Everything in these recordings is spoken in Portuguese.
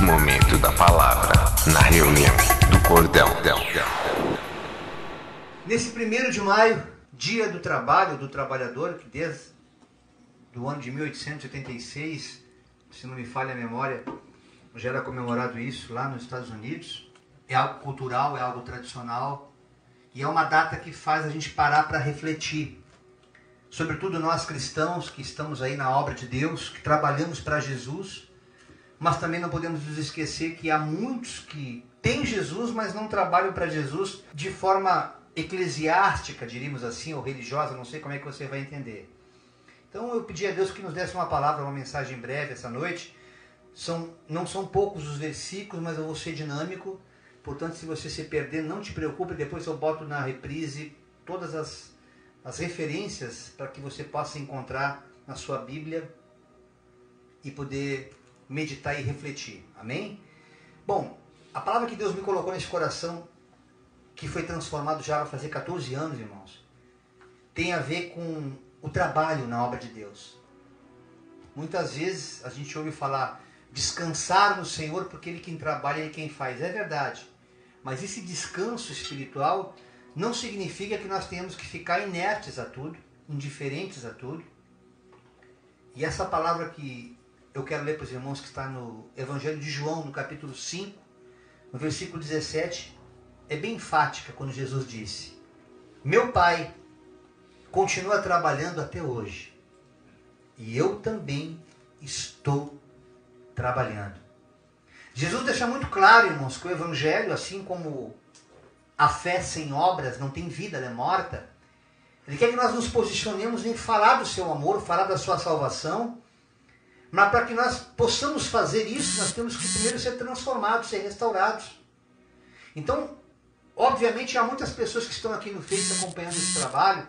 Momento da palavra na reunião do Cordão. Nesse 1º de maio, dia do trabalho, do trabalhador, que desde o ano de 1886, se não me falha a memória, já era comemorado isso lá nos Estados Unidos. É algo cultural, é algo tradicional e é uma data que faz a gente parar para refletir. Sobretudo nós cristãos que estamos aí na obra de Deus, que trabalhamos para Jesus, mas também não podemos nos esquecer que há muitos que têm Jesus, mas não trabalham para Jesus de forma eclesiástica, diríamos assim, ou religiosa, não sei como é que você vai entender. Então eu pedi a Deus que nos desse uma palavra, uma mensagem breve essa noite. Não são poucos os versículos, mas eu vou ser dinâmico. Portanto, se você se perder, não te preocupe, depois eu boto na reprise todas as referências para que você possa encontrar na sua Bíblia e poder meditar e refletir. Amém? Bom, a palavra que Deus me colocou nesse coração, que foi transformado já vai fazer 14 anos, irmãos, tem a ver com o trabalho na obra de Deus. Muitas vezes a gente ouve falar descansar no Senhor, porque Ele quem trabalha, Ele quem faz. É verdade. Mas esse descanso espiritual não significa que nós tenhamos que ficar inertes a tudo, indiferentes a tudo. E essa palavra que eu quero ler para os irmãos, que está no Evangelho de João, no capítulo 5, no versículo 17, é bem enfática quando Jesus disse: meu Pai continua trabalhando até hoje, e eu também estou trabalhando. Jesus deixa muito claro, irmãos, que o Evangelho, assim como a fé sem obras não tem vida, ela é morta. Ele quer que nós nos posicionemos em falar do seu amor, falar da sua salvação, mas para que nós possamos fazer isso, nós temos que primeiro ser transformados, ser restaurados. Então, obviamente, há muitas pessoas que estão aqui no Face acompanhando esse trabalho,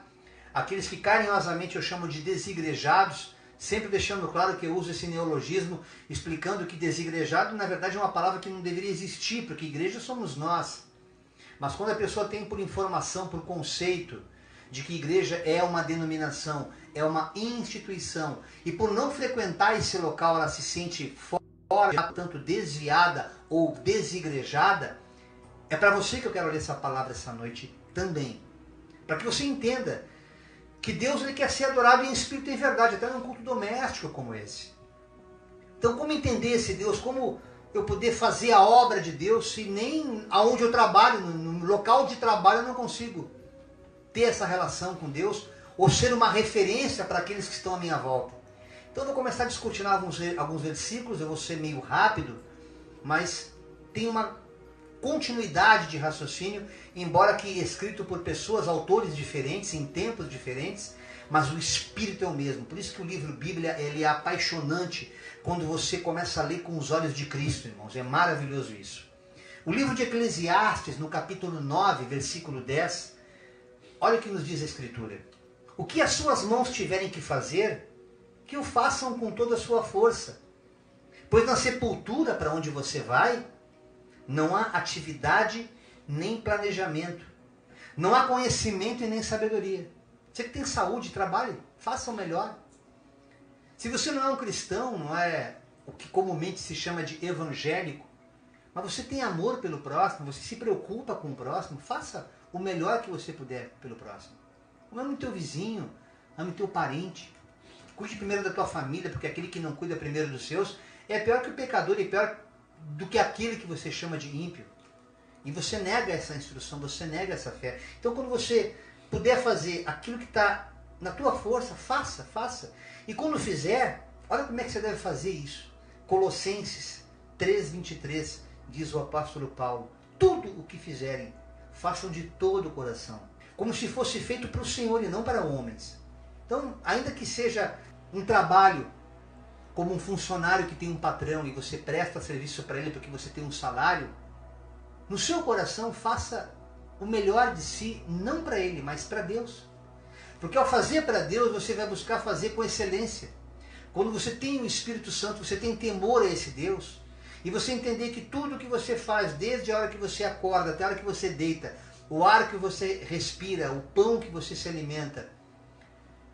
aqueles que carinhosamente eu chamo de desigrejados, sempre deixando claro que eu uso esse neologismo, explicando que desigrejado, na verdade, é uma palavra que não deveria existir, porque igreja somos nós. Mas quando a pessoa tem por informação, por conceito, de que igreja é uma denominação, é uma instituição, e por não frequentar esse local ela se sente fora, portanto desviada ou desigrejada, é para você que eu quero ler essa palavra essa noite também. Para que você entenda que Deus ele quer ser adorado em espírito e em verdade, até num culto doméstico como esse. Então, como entender esse Deus? Como eu poder fazer a obra de Deus se nem aonde eu trabalho, no local de trabalho, eu não consigo ter essa relação com Deus ou ser uma referência para aqueles que estão à minha volta? Então, eu vou começar a discutir alguns versículos, eu vou ser meio rápido, mas tem uma continuidade de raciocínio, embora que escrito por pessoas, autores diferentes, em tempos diferentes, mas o espírito é o mesmo. Por isso que o livro Bíblia ele é apaixonante quando você começa a ler com os olhos de Cristo, irmãos. É maravilhoso isso. O livro de Eclesiastes, no capítulo 9, versículo 10, olha o que nos diz a Escritura. O que as suas mãos tiverem que fazer, que o façam com toda a sua força. Pois na sepultura para onde você vai, não há atividade nem planejamento. Não há conhecimento e nem sabedoria. Você que tem saúde, trabalhe, faça o melhor. Se você não é um cristão, não é o que comumente se chama de evangélico, mas você tem amor pelo próximo, você se preocupa com o próximo, faça o melhor que você puder pelo próximo. Ame o teu vizinho, ame o teu parente. Cuide primeiro da tua família, porque aquele que não cuida primeiro dos seus é pior que o pecador e pior do que aquele que você chama de ímpio. E você nega essa instrução, você nega essa fé. Então quando você puder fazer aquilo que está na tua força, faça. E quando fizer, olha como é que você deve fazer isso. Colossenses 3:23 diz o apóstolo Paulo: tudo o que fizerem, façam de todo o coração, como se fosse feito para o Senhor e não para homens. Então, ainda que seja um trabalho como um funcionário que tem um patrão e você presta serviço para ele porque você tem um salário, no seu coração faça o melhor de si, não para ele, mas para Deus. Porque ao fazer para Deus, você vai buscar fazer com excelência. Quando você tem o Espírito Santo, você tem temor a esse Deus, e você entender que tudo que você faz, desde a hora que você acorda até a hora que você deita, o ar que você respira, o pão que você se alimenta,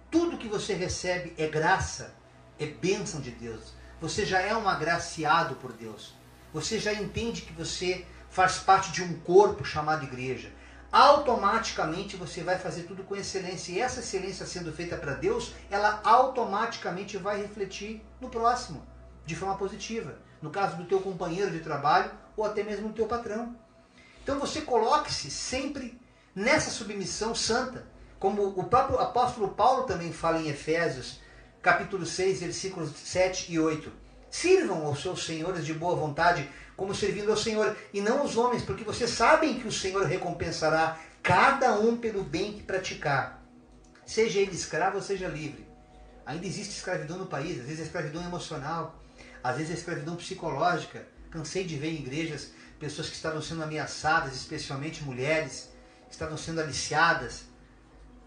tudo que você recebe é graça, é bênção de Deus. Você já é um agraciado por Deus. você já entende que você faz parte de um corpo chamado igreja. Automaticamente você vai fazer tudo com excelência. E essa excelência sendo feita para Deus, ela automaticamente vai refletir no próximo, de forma positiva. No caso do teu companheiro de trabalho ou até mesmo do teu patrão. Então você coloque-se sempre nessa submissão santa. Como o próprio apóstolo Paulo também fala em Efésios, capítulo 6, versículos 7 e 8. Sirvam aos seus senhores de boa vontade, como servindo ao Senhor, e não aos homens, porque vocês sabem que o Senhor recompensará cada um pelo bem que praticar. Seja ele escravo ou seja livre. Ainda existe escravidão no país, às vezes é escravidão emocional, às vezes é escravidão psicológica. Cansei de ver em igrejas pessoas que estavam sendo ameaçadas, especialmente mulheres, que estavam sendo aliciadas.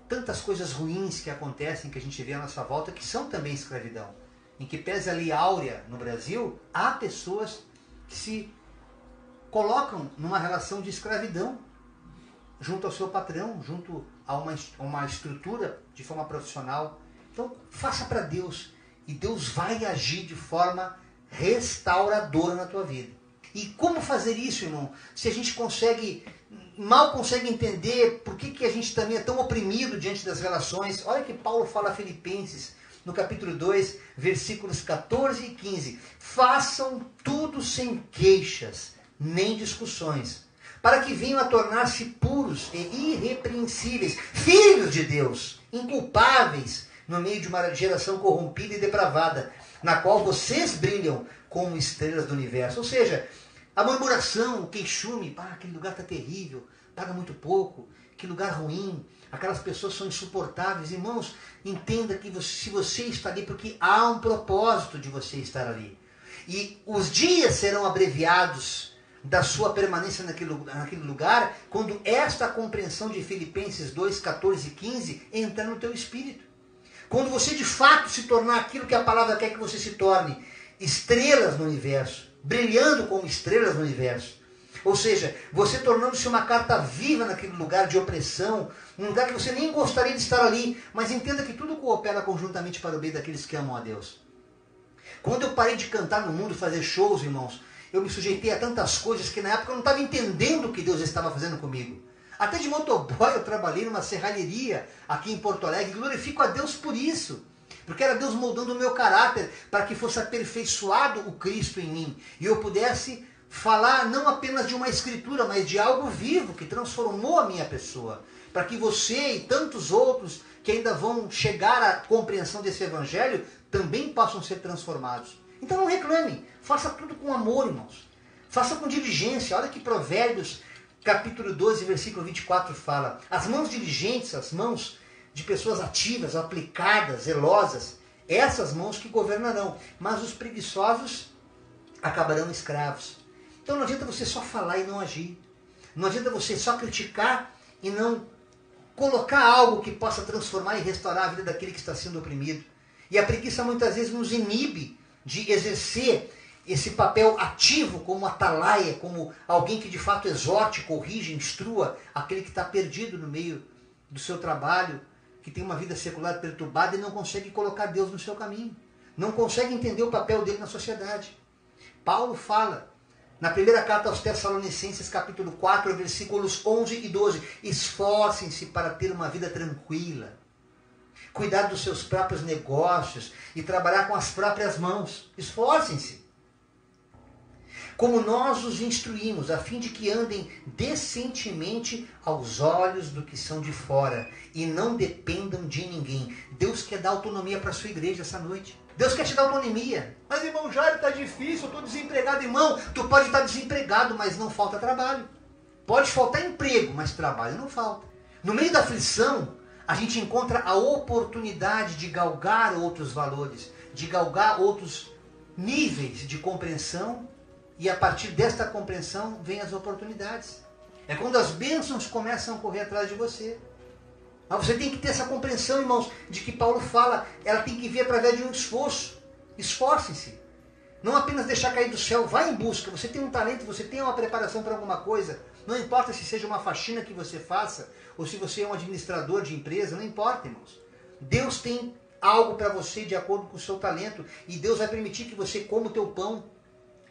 Tantas coisas ruins que acontecem, que a gente vê à nossa volta, que são também escravidão. Em que pese a lei áurea no Brasil, há pessoas que se colocam numa relação de escravidão junto ao seu patrão, junto a uma estrutura de forma profissional. Então, faça para Deus e Deus vai agir de forma restauradora na tua vida. E como fazer isso, irmão? Se a gente mal consegue entender por que a gente também é tão oprimido diante das relações. Olha que Paulo fala a Filipenses, no capítulo 2, versículos 14 e 15. Façam tudo sem queixas, nem discussões, para que venham a tornar-se puros e irrepreensíveis, filhos de Deus, inculpáveis, no meio de uma geração corrompida e depravada, na qual vocês brilham como estrelas do universo. Ou seja, a murmuração, o queixume, aquele lugar está terrível, paga muito pouco, que lugar ruim, aquelas pessoas são insuportáveis. Irmãos, entenda que se você está ali, porque há um propósito de você estar ali. E os dias serão abreviados da sua permanência naquele lugar, quando esta compreensão de Filipenses 2, 14 e 15 entrar no teu espírito. Quando você de fato se tornar aquilo que a palavra quer que você se torne, estrelas no universo, brilhando como estrelas no universo. Ou seja, você tornando-se uma carta viva naquele lugar de opressão, um lugar que você nem gostaria de estar ali, mas entenda que tudo coopera conjuntamente para o bem daqueles que amam a Deus. Quando eu parei de cantar no mundo, fazer shows, irmãos, eu me sujeitei a tantas coisas que na época eu não estava entendendo o que Deus estava fazendo comigo. Até de motoboy eu trabalhei numa serralheria aqui em Porto Alegre, e glorifico a Deus por isso. Porque era Deus moldando o meu caráter para que fosse aperfeiçoado o Cristo em mim. E eu pudesse falar não apenas de uma escritura, mas de algo vivo que transformou a minha pessoa. Para que você e tantos outros que ainda vão chegar à compreensão desse evangelho também possam ser transformados. Então não reclame, faça tudo com amor, irmãos. Faça com diligência. Olha que Provérbios, capítulo 12, versículo 24 fala. As mãos diligentes, as mãos de pessoas ativas, aplicadas, zelosas, essas mãos que governarão, mas os preguiçosos acabarão escravos. Então não adianta você só falar e não agir. Não adianta você só criticar e não colocar algo que possa transformar e restaurar a vida daquele que está sendo oprimido. E a preguiça muitas vezes nos inibe de exercer esse papel ativo como atalaia, como alguém que de fato exorte, corrige, instrua aquele que está perdido no meio do seu trabalho, que tem uma vida secular perturbada e não consegue colocar Deus no seu caminho. Não consegue entender o papel dele na sociedade. Paulo fala, na primeira carta aos Tessalonicenses, capítulo 4, versículos 11 e 12. Esforcem-se para ter uma vida tranquila, cuidar dos seus próprios negócios e trabalhar com as próprias mãos. Esforcem-se. Como nós os instruímos, a fim de que andem decentemente aos olhos do que são de fora e não dependam de ninguém. Deus quer dar autonomia para a sua igreja essa noite. Deus quer te dar autonomia. Mas, irmão Jairo, está difícil, eu estou desempregado. Irmão, tu pode estar desempregado, mas não falta trabalho. Pode faltar emprego, mas trabalho não falta. No meio da aflição, a gente encontra a oportunidade de galgar outros valores, de galgar outros níveis de compreensão. E a partir desta compreensão vem as oportunidades. É quando as bênçãos começam a correr atrás de você. Mas você tem que ter essa compreensão, irmãos, de que Paulo fala, ela tem que vir através de um esforço. Esforcem-se. Não apenas deixar cair do céu, vá em busca. Você tem um talento, você tem uma preparação para alguma coisa. Não importa se seja uma faxina que você faça, ou se você é um administrador de empresa, não importa, irmãos. Deus tem algo para você de acordo com o seu talento. E Deus vai permitir que você coma o teu pão.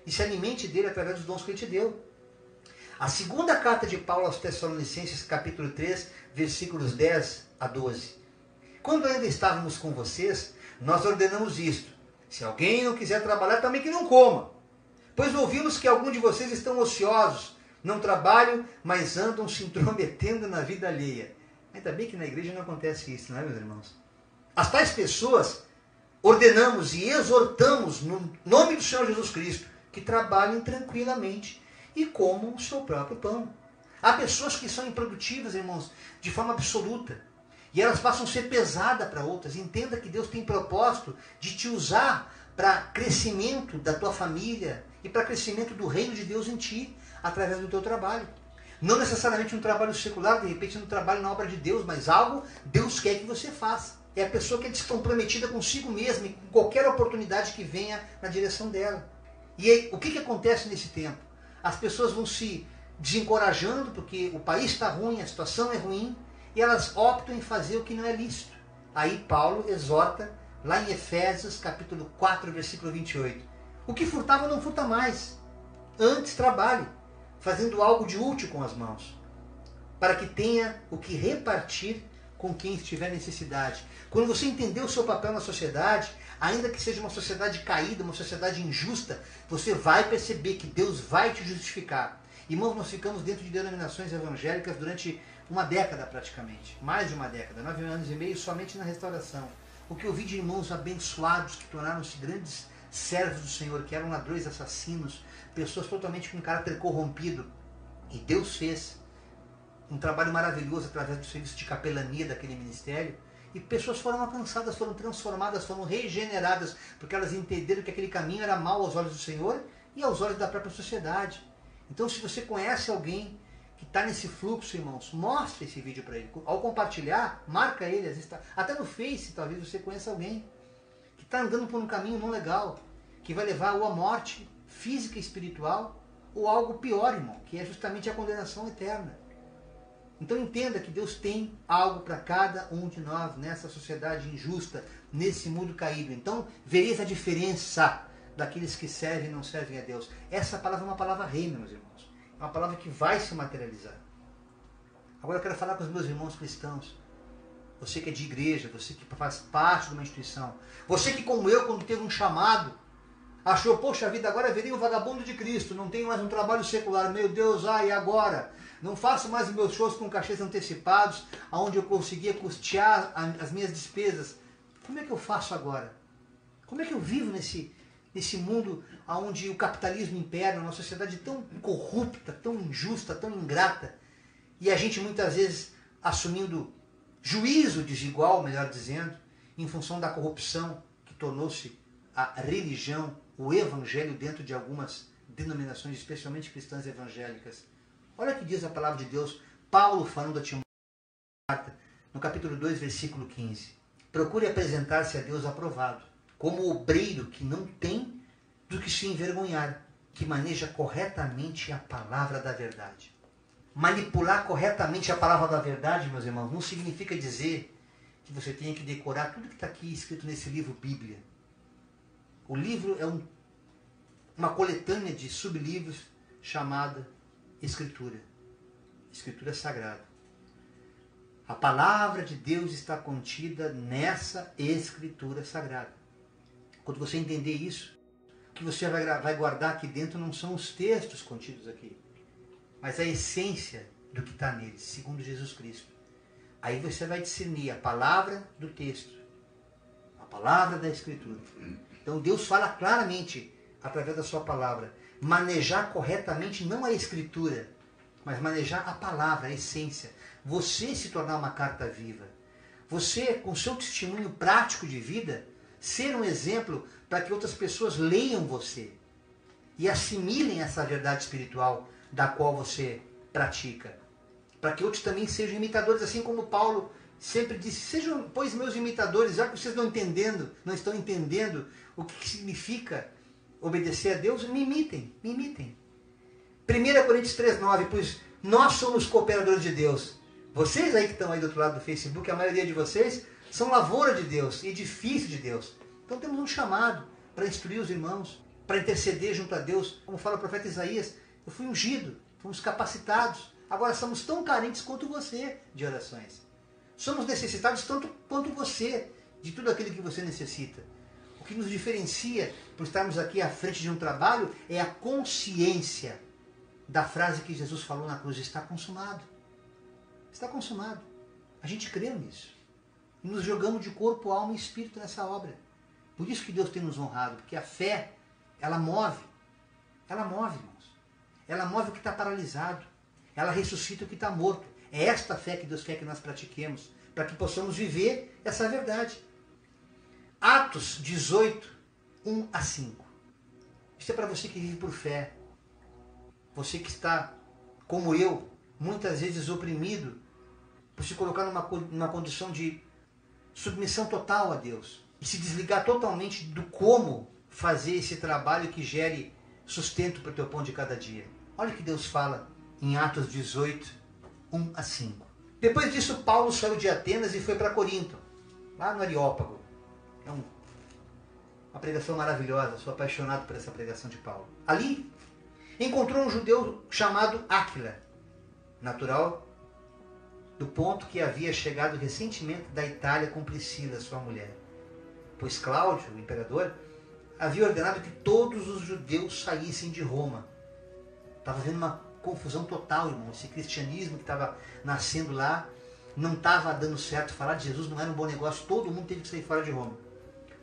e se alimente dele através dos dons que ele te deu. A segunda carta de Paulo aos Tessalonicenses, capítulo 3, versículos 10 a 12. Quando ainda estávamos com vocês, nós ordenamos isto: se alguém não quiser trabalhar, também que não coma. Pois ouvimos que alguns de vocês estão ociosos, não trabalham, mas andam se intrometendo na vida alheia. Ainda bem que na igreja não acontece isso, não é, meus irmãos? As tais pessoas ordenamos e exortamos, no nome do Senhor Jesus Cristo, que trabalhem tranquilamente e comam o seu próprio pão. Há pessoas que são improdutivas, irmãos, de forma absoluta. E elas passam a ser pesadas para outras. Entenda que Deus tem propósito de te usar para crescimento da tua família e para crescimento do reino de Deus em ti, através do teu trabalho. Não necessariamente um trabalho secular, de repente um trabalho na obra de Deus, mas algo Deus quer que você faça. É a pessoa que é descomprometida consigo mesma e com qualquer oportunidade que venha na direção dela. E aí, o que acontece nesse tempo? As pessoas vão se desencorajando porque o país está ruim, a situação é ruim, e elas optam em fazer o que não é lícito. Aí Paulo exorta, lá em Efésios, capítulo 4, versículo 28. O que furtava não furta mais. Antes trabalhe, fazendo algo de útil com as mãos, para que tenha o que repartir com quem estiver necessidade. Quando você entender o seu papel na sociedade, ainda que seja uma sociedade caída, uma sociedade injusta, você vai perceber que Deus vai te justificar. Irmãos, nós ficamos dentro de denominações evangélicas durante uma década praticamente, mais de uma década, 9 anos e meio somente na restauração. O que eu vi de irmãos abençoados que tornaram-se grandes servos do Senhor, que eram ladrões, assassinos, pessoas totalmente com caráter corrompido. E Deus fez um trabalho maravilhoso através do serviço de capelania daquele ministério. E pessoas foram alcançadas, foram transformadas, foram regeneradas, porque elas entenderam que aquele caminho era mau aos olhos do Senhor e aos olhos da própria sociedade. Então, se você conhece alguém que está nesse fluxo, irmãos, mostre esse vídeo para ele. Ao compartilhar, marca ele. Às vezes até no Face, talvez você conheça alguém que está andando por um caminho não legal, que vai levar ou à morte física e espiritual, ou algo pior, irmão, que é justamente a condenação eterna. Então entenda que Deus tem algo para cada um de nós nessa sociedade injusta, nesse mundo caído. Então vereis a diferença daqueles que servem e não servem a Deus. Essa palavra é uma palavra reina, meus irmãos. É uma palavra que vai se materializar. Agora eu quero falar com os meus irmãos cristãos. Você que é de igreja, você que faz parte de uma instituição. Você que, como eu, quando teve um chamado, achou, poxa vida, agora virei um vagabundo de Cristo, não tenho mais um trabalho secular, meu Deus, e agora? Não faço mais os meus shows com cachês antecipados, onde eu conseguia custear as minhas despesas. Como é que eu faço agora? Como é que eu vivo nesse mundo onde o capitalismo impera, uma sociedade tão corrupta, tão injusta, tão ingrata, e a gente muitas vezes assumindo juízo desigual, melhor dizendo, em função da corrupção que tornou-se a religião, o evangelho dentro de algumas denominações, especialmente cristãs evangélicas. Olha o que diz a palavra de Deus, Paulo falando a Timóteo, no capítulo 2, versículo 15. Procure apresentar-se a Deus aprovado, como obreiro que não tem do que se envergonhar, que maneja corretamente a palavra da verdade. Manipular corretamente a palavra da verdade, meus irmãos, não significa dizer que você tenha que decorar tudo que está aqui escrito nesse livro Bíblia. O livro é uma coletânea de sublivros chamada Escritura. Escritura Sagrada. A palavra de Deus está contida nessa Escritura Sagrada. Quando você entender isso, o que você vai guardar aqui dentro não são os textos contidos aqui, mas a essência do que está neles, segundo Jesus Cristo. Aí você vai discernir a palavra do texto, a palavra da Escritura. Então Deus fala claramente, através da sua palavra, manejar corretamente não a Escritura, mas manejar a palavra, a essência. Você se tornar uma carta viva. Você, com seu testemunho prático de vida, ser um exemplo para que outras pessoas leiam você e assimilem essa verdade espiritual da qual você pratica. Para que outros também sejam imitadores, assim como Paulo sempre disse, sejam, pois, meus imitadores, já que vocês não estão entendendo o que significa obedecer a Deus, me imitem, me imitem. 1 Coríntios 3,9, pois nós somos cooperadores de Deus. Vocês aí que estão aí do outro lado do Facebook, a maioria de vocês, são lavoura de Deus, edifício de Deus. Então temos um chamado para instruir os irmãos. para interceder junto a Deus. Como fala o profeta Isaías, eu fui ungido, fomos capacitados. Agora somos tão carentes quanto você de orações. Somos necessitados tanto quanto você de tudo aquilo que você necessita. O que nos diferencia por estarmos aqui à frente de um trabalho é a consciência da frase que Jesus falou na cruz: está consumado. Está consumado. A gente crê nisso. E nos jogamos de corpo, alma e espírito nessa obra. Por isso que Deus tem nos honrado, porque a fé, ela move. Ela move, irmãos. Ela move o que está paralisado. Ela ressuscita o que está morto. É esta fé que Deus quer que nós pratiquemos, para que possamos viver essa verdade. Atos 18, 1 a 5. Isso é para você que vive por fé. Você que está, como eu, muitas vezes oprimido por se colocar numa condição de submissão total a Deus e se desligar totalmente do como fazer esse trabalho que gere sustento para o teu pão de cada dia. Olha o que Deus fala em Atos 18, 1 a 5. Depois disso, Paulo saiu de Atenas e foi para Corinto, lá no Areópago. É uma pregação maravilhosa, sou apaixonado por essa pregação de Paulo. Ali, encontrou um judeu chamado Áquila, natural do ponto que havia chegado recentemente da Itália com Priscila, sua mulher. Pois Cláudio, o imperador, havia ordenado que todos os judeus saíssem de Roma. Estava havendo uma confusão total, irmão. Esse cristianismo que estava nascendo lá não estava dando certo. Falar de Jesus não era um bom negócio. Todo mundo teve que sair fora de Roma.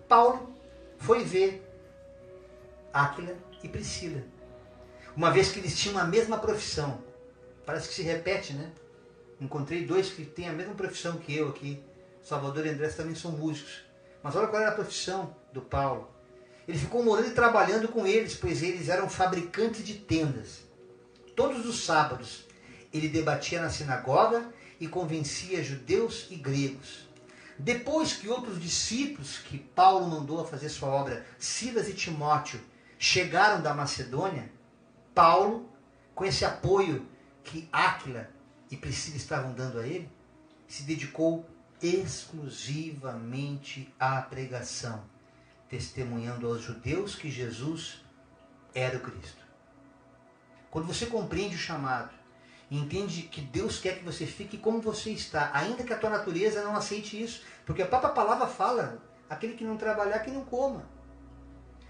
Paulo foi ver Áquila e Priscila, uma vez que eles tinham a mesma profissão. Parece que se repete, né? Encontrei dois que têm a mesma profissão que eu aqui. Salvador e André também são músicos. Mas olha qual era a profissão do Paulo. Ele ficou morando e trabalhando com eles, pois eles eram fabricantes de tendas. Todos os sábados ele debatia na sinagoga e convencia judeus e gregos. Depois que outros discípulos que Paulo mandou a fazer sua obra, Silas e Timóteo, chegaram da Macedônia, Paulo, com esse apoio que Áquila e Priscila estavam dando a ele, se dedicou exclusivamente à pregação, testemunhando aos judeus que Jesus era o Cristo. Quando você compreende o chamado e entende que Deus quer que você fique como você está, ainda que a tua natureza não aceite isso, porque a própria palavra fala, aquele que não trabalhar, que não coma.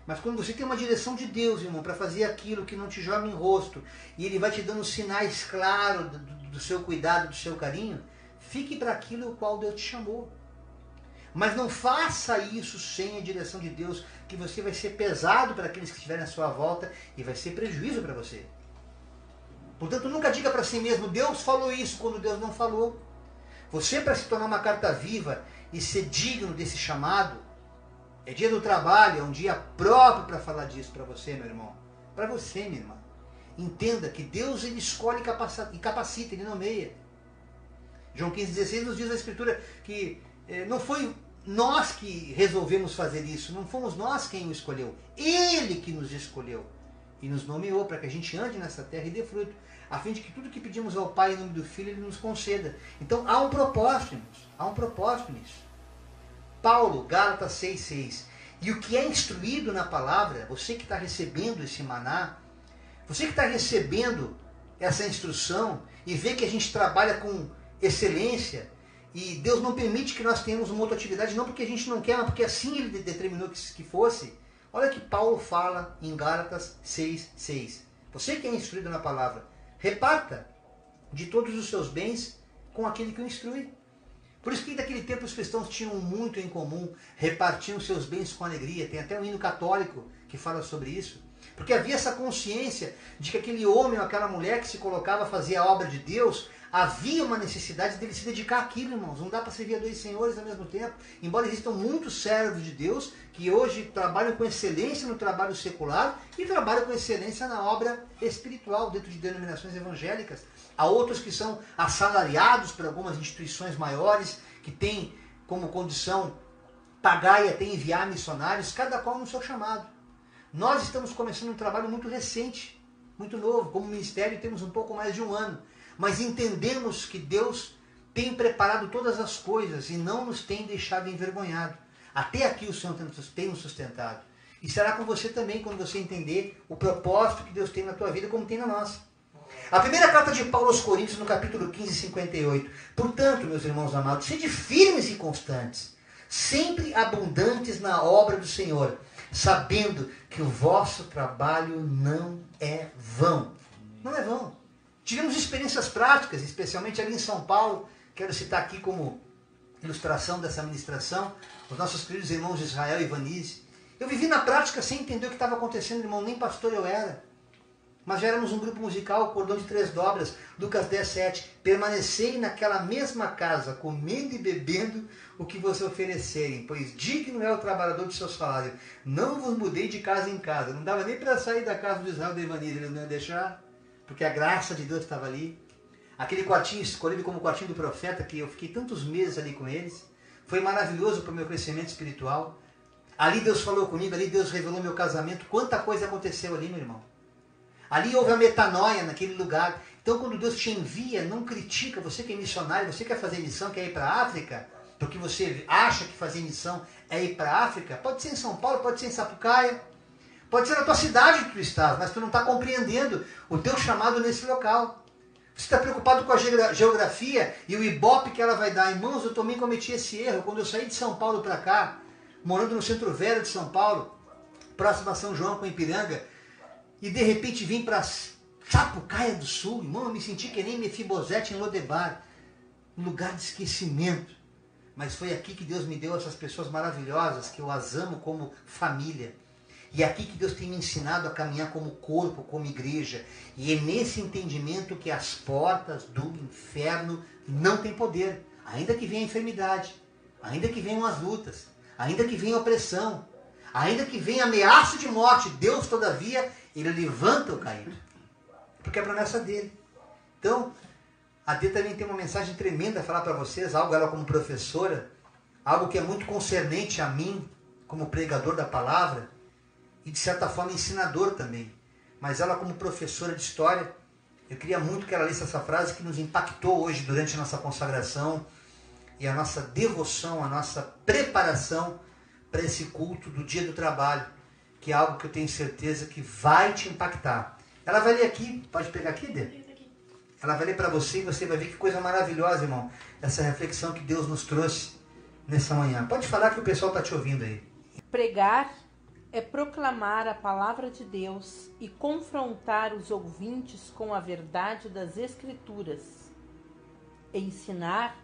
Mas quando você tem uma direção de Deus, irmão, para fazer aquilo que não te joga em rosto, e Ele vai te dando sinais claros do seu cuidado, do seu carinho, fique para aquilo ao qual Deus te chamou. Mas não faça isso sem a direção de Deus, que você vai ser pesado para aqueles que estiverem à sua volta e vai ser prejuízo para você. Portanto, nunca diga para si mesmo, Deus falou isso, quando Deus não falou. Você, para se tornar uma carta viva e ser digno desse chamado, é dia do trabalho, é um dia próprio para falar disso para você, meu irmão. Para você, minha irmã. Entenda que Deus, Ele escolhe e capacita, Ele nomeia. João 15,16 nos diz a Escritura que não foi nós que resolvemos fazer isso, não fomos nós quem o escolheu. Ele que nos escolheu e nos nomeou para que a gente ande nessa terra e dê fruto, a fim de que tudo que pedimos ao Pai em nome do Filho, Ele nos conceda. Então há um propósito, irmãos. Há um propósito nisso. Paulo, Gálatas 6,6. E o que é instruído na palavra, você que está recebendo esse maná, você que está recebendo essa instrução e vê que a gente trabalha com excelência, e Deus não permite que nós tenhamos uma outra atividade, não porque a gente não quer, mas porque assim Ele determinou que fosse. Olha que Paulo fala em Gálatas 6,6. Você que é instruído na palavra, reparta de todos os seus bens com aquele que o instrui. Por isso que naquele tempo os cristãos tinham muito em comum, repartiam seus bens com alegria. Tem até um hino católico que fala sobre isso. Porque havia essa consciência de que aquele homem ou aquela mulher que se colocava a fazer a obra de Deus, havia uma necessidade dele se dedicar àquilo, irmãos. Não dá para servir a dois senhores ao mesmo tempo. Embora existam muitos servos de Deus que hoje trabalham com excelência no trabalho secular e trabalham com excelência na obra espiritual dentro de denominações evangélicas. Há outros que são assalariados por algumas instituições maiores, que têm como condição pagar e até enviar missionários, cada qual no seu chamado. Nós estamos começando um trabalho muito recente, muito novo. Como ministério temos um pouco mais de um ano. Mas entendemos que Deus tem preparado todas as coisas e não nos tem deixado envergonhado. Até aqui o Senhor tem nos sustentado. E será com você também quando você entender o propósito que Deus tem na tua vida, como tem na nossa. A primeira carta de Paulo aos Coríntios, no capítulo 15, 58. Portanto, meus irmãos amados, sede firmes e constantes, sempre abundantes na obra do Senhor, sabendo que o vosso trabalho não é vão. Não é vão. Tivemos experiências práticas, especialmente ali em São Paulo. Quero citar aqui como ilustração dessa ministração os nossos queridos irmãos Israel e Vanise. Eu vivi na prática sem entender o que estava acontecendo, irmão, nem pastor eu era. Mas já éramos um grupo musical, Cordão de Três Dobras, Lucas 10, 7. Permanecei naquela mesma casa, comendo e bebendo o que vos oferecerem, pois digno é o trabalhador de seu salário. Não vos mudei de casa em casa. Não dava nem para sair da casa do Israel e Vanise, eles não iam deixar, porque a graça de Deus estava ali. Aquele quartinho escolhido como quartinho do profeta, que eu fiquei tantos meses ali com eles, foi maravilhoso para o meu crescimento espiritual. Ali Deus falou comigo, ali Deus revelou meu casamento. Quanta coisa aconteceu ali, meu irmão. Ali houve a metanoia naquele lugar. Então quando Deus te envia, não critica. Você que é missionário, você quer fazer missão, quer ir para a África, porque você acha que fazer missão é ir para a África. Pode ser em São Paulo, pode ser em Sapucaia, pode ser na tua cidade que tu estás, mas tu não está compreendendo o teu chamado nesse local. Você está preocupado com a geografia e o ibope que ela vai dar. Irmãos, eu também cometi esse erro. Quando eu saí de São Paulo para cá, morando no Centro Velho de São Paulo, próximo a São João com Ipiranga, e de repente vim para Sapucaia do Sul, irmão, eu me senti que nem Mefibosete em Lodebar, um lugar de esquecimento. Mas foi aqui que Deus me deu essas pessoas maravilhosas, que eu as amo como família. E é aqui que Deus tem me ensinado a caminhar como corpo, como igreja. E é nesse entendimento que as portas do inferno não têm poder. Ainda que venha a enfermidade, ainda que venham as lutas, ainda que venha a opressão, ainda que venha a ameaça de morte, Deus, todavia, Ele levanta o caído. Porque é a promessa dele. Então, a Dê também tem uma mensagem tremenda a falar para vocês, algo ela como professora, algo que é muito concernente a mim, como pregador da palavra, e de certa forma ensinador também. Mas ela como professora de história, eu queria muito que ela lesse essa frase que nos impactou hoje durante a nossa consagração e a nossa devoção, a nossa preparação para esse culto do Dia do Trabalho, que é algo que eu tenho certeza que vai te impactar. Ela vai ler aqui, pode pegar aqui, Dê? Ela vai ler para você e você vai ver que coisa maravilhosa, irmão, essa reflexão que Deus nos trouxe nessa manhã. Pode falar que o pessoal está te ouvindo aí. Pregar é proclamar a palavra de Deus e confrontar os ouvintes com a verdade das Escrituras. Ensinar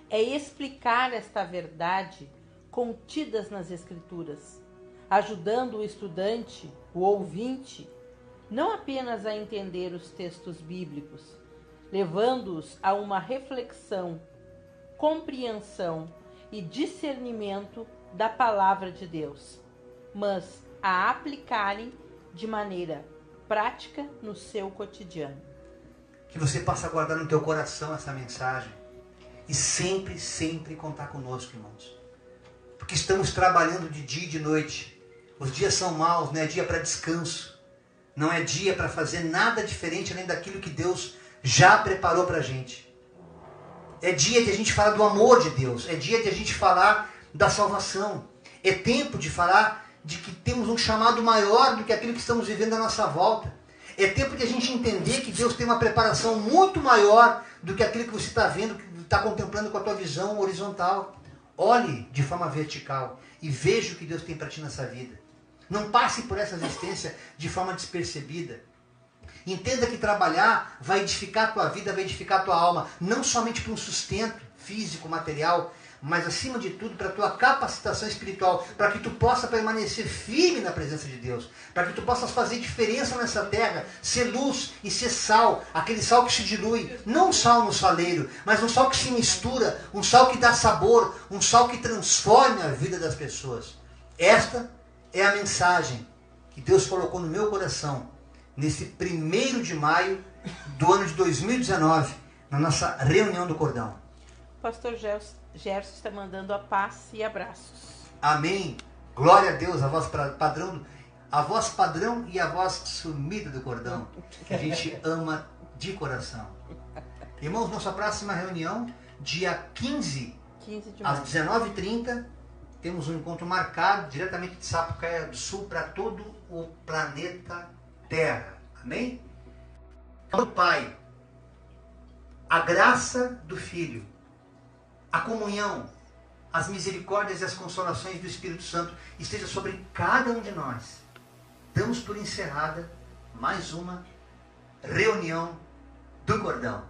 é explicar esta verdade contidas nas Escrituras, ajudando o estudante, o ouvinte, não apenas a entender os textos bíblicos, levando-os a uma reflexão, compreensão e discernimento da palavra de Deus, mas a aplicarem de maneira prática no seu cotidiano. Que você possa guardar no teu coração essa mensagem e sempre, sempre contar conosco, irmãos. Porque estamos trabalhando de dia e de noite. Os dias são maus, não é dia para descanso. Não é dia para fazer nada diferente além daquilo que Deus já preparou para a gente. É dia de a gente falar do amor de Deus. É dia de a gente falar da salvação. É tempo de falar de que temos um chamado maior do que aquilo que estamos vivendo à nossa volta. É tempo de a gente entender que Deus tem uma preparação muito maior do que aquilo que você está vendo, que está contemplando com a tua visão horizontal. Olhe de forma vertical e veja o que Deus tem para ti nessa vida. Não passe por essa existência de forma despercebida. Entenda que trabalhar vai edificar a tua vida, vai edificar a tua alma, não somente para um sustento físico, material, mas acima de tudo para a tua capacitação espiritual, para que tu possa permanecer firme na presença de Deus, para que tu possas fazer diferença nessa terra, ser luz e ser sal, aquele sal que se dilui, não um sal no saleiro, mas um sal que se mistura, um sal que dá sabor, um sal que transforma a vida das pessoas. Esta é a mensagem que Deus colocou no meu coração nesse 1º de maio do ano de 2019, na nossa reunião do Cordão. Pastor Gerson está mandando a paz e abraços. Amém. Glória a Deus, a voz padrão e a voz sumida do Cordão, que a gente ama de coração. Irmãos, nossa próxima reunião, dia 15 de maio. às 19h30, temos um encontro marcado diretamente de Sapucaia do Sul para todo o planeta Terra. Amém? Do Pai, a graça do Filho, a comunhão, as misericórdias e as consolações do Espírito Santo esteja sobre cada um de nós. Damos por encerrada mais uma reunião do Cordão.